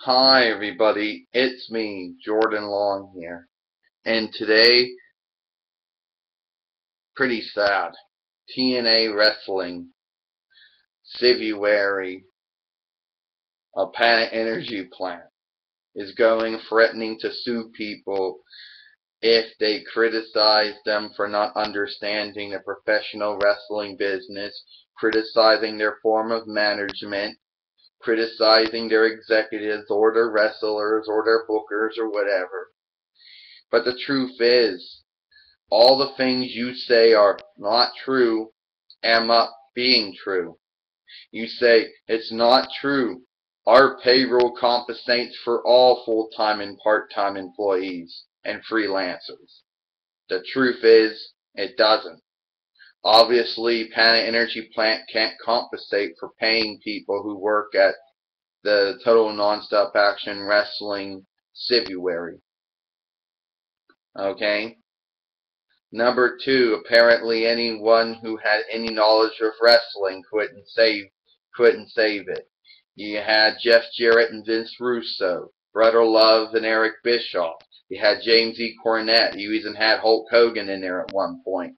Hi everybody, it's me, Jordan Long here, and today, pretty sad. TNA Wrestling, February, a Planet Energy plant, is threatening to sue people if they criticize them for not understanding the professional wrestling business, criticizing their form of management, criticizing their executives or their wrestlers or their bookers or whatever. But the truth is, all the things you say are not true end up being true. You say, it's not true. Our payroll compensates for all full-time and part-time employees and freelancers. The truth is, it doesn't. Obviously, Planet Energy Plant can't compensate for paying people who work at the Total Nonstop Action Wrestling February. Okay? Number two, apparently anyone who had any knowledge of wrestling couldn't save it. You had Jeff Jarrett and Vince Russo, Brother Love and Eric Bischoff. You had James E. Cornette. You even had Hulk Hogan in there at one point.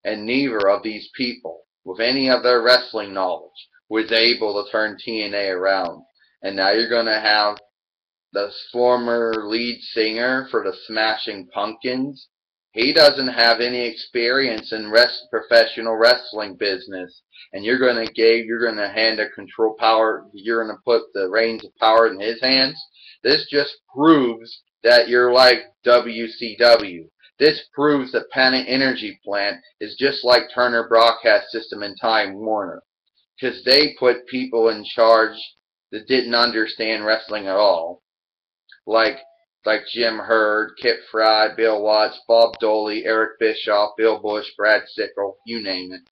And neither of these people, with any of their wrestling knowledge, was able to turn TNA around. And now you're going to have the former lead singer for the Smashing Pumpkins. He doesn't have any experience in professional wrestling business, and you're going to hand the control power, you're going to put the reins of power in his hands. This just proves that you're like WCW. This proves that Planet Energy Plant is just like Turner Broadcast System and Time Warner, because they put people in charge that didn't understand wrestling at all, like Jim Herd, Kip Fry, Bill Watts, Bob Doley, Eric Bischoff, Bill Bush, Brad Sickle, you name it.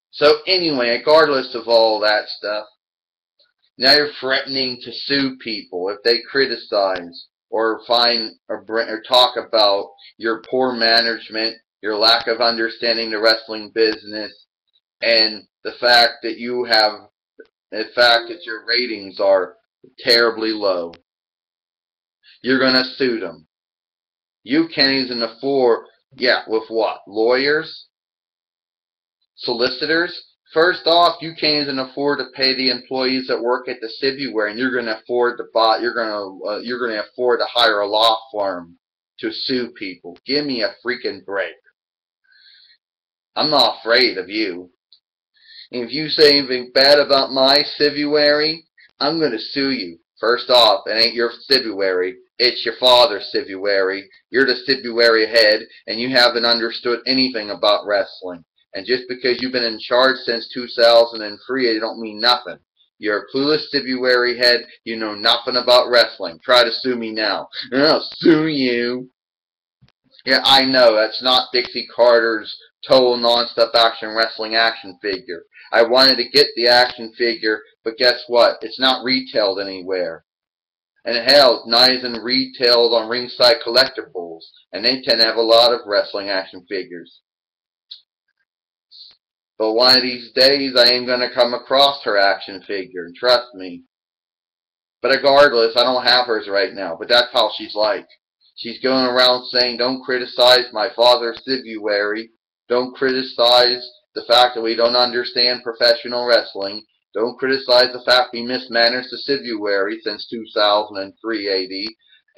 So anyway, regardless of all that stuff, now you're threatening to sue people if they criticize or talk about your poor management, your lack of understanding the wrestling business, and the fact that your ratings are terribly low. You're going to sue them. You can't even afford, with what? Lawyers? Solicitors? First off, you can't even afford to pay the employees that work at the February, and you're going to afford to hire a law firm to sue people. Give me a freaking break. I'm not afraid of you. And if you say anything bad about my February, I'm going to sue you. First off, it ain't your February. It's your father's February. You're the February head, and you haven't understood anything about wrestling. And just because you've been in charge since 2003, it don't mean nothing. You're a clueless February head. You know nothing about wrestling. Try to sue me now, and I'll sue you. Yeah, I know. That's not Dixie Carter's Total Nonstop Action Wrestling action figure. I wanted to get the action figure, but guess what? It's not retailed anywhere. And hell, it's not even retailed on Ringside Collectibles, and they tend to have a lot of wrestling action figures. But one of these days, I ain't going to come across her action figure, trust me. But regardless, I don't have hers right now, but that's how she's like. She's going around saying, don't criticize my father's February, don't criticize the fact that we don't understand professional wrestling, don't criticize the fact we mismanaged the February since 2003 AD,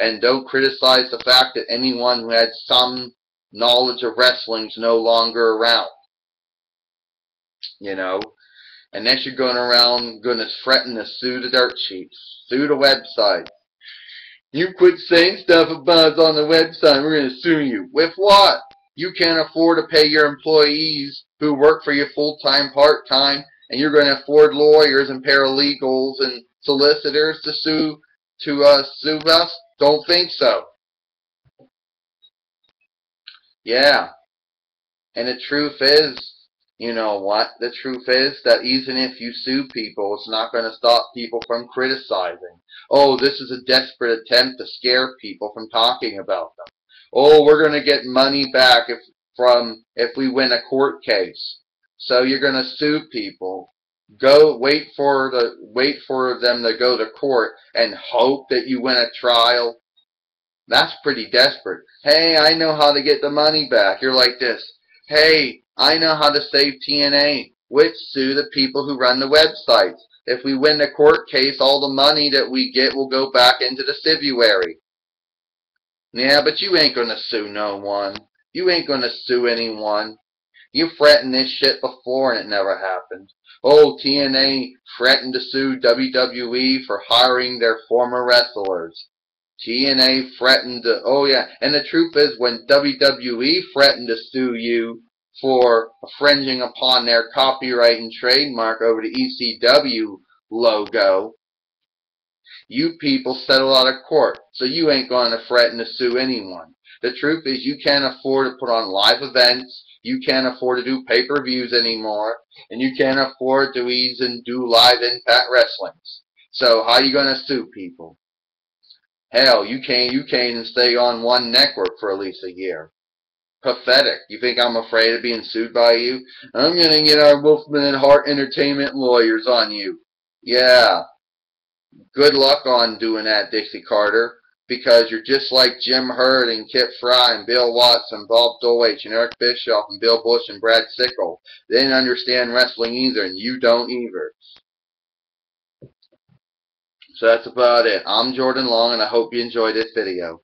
and don't criticize the fact that anyone who had some knowledge of wrestling is no longer around. You know? And then you're going around threaten to sue the dirt sheets, sue the website. You quit saying stuff about us on the website, we're going to sue you. With what? You can't afford to pay your employees who work for you full-time, part-time, and you're going to afford lawyers and paralegals and solicitors to sue us? Don't think so. Yeah. And the truth is, you know what? The truth is that even if you sue people, it's not going to stop people from criticizing. Oh, this is a desperate attempt to scare people from talking about them. Oh, we're going to get money back if we win a court case. So you're going to sue people. Go wait for them to go to court and hope that you win a trial. That's pretty desperate. Hey, I know how to get the money back. You're like this. Hey, I know how to save TNA. Which sue the people who run the websites. If we win the court case, all the money that we get will go back into the civuary. Yeah, but you ain't gonna sue no one. You ain't gonna sue anyone. You threatened this shit before and it never happened. Oh, TNA threatened to sue WWE for hiring their former wrestlers. TNA threatened to, oh yeah, and the truth is when WWE threatened to sue you for infringing upon their copyright and trademark over the ECW logo, you people settle out of court, so you ain't going to threaten to sue anyone. The truth is you can't afford to put on live events, you can't afford to do pay-per-views anymore, and you can't afford to even do live Impact Wrestlings. So how are you going to sue people? Hell, you can't even stay on one network for at least a year. Pathetic. You think I'm afraid of being sued by you? I'm going to get our Wolfman and Hart Entertainment lawyers on you. Yeah. Good luck on doing that, Dixie Carter, because you're just like Jim Herd and Kip Fry and Bill Watts and Bob Deutsch and Eric Bischoff and Bill Bush and Brad Sickle. They didn't understand wrestling either, and you don't either. So that's about it. I'm Jordan Long, and I hope you enjoyed this video.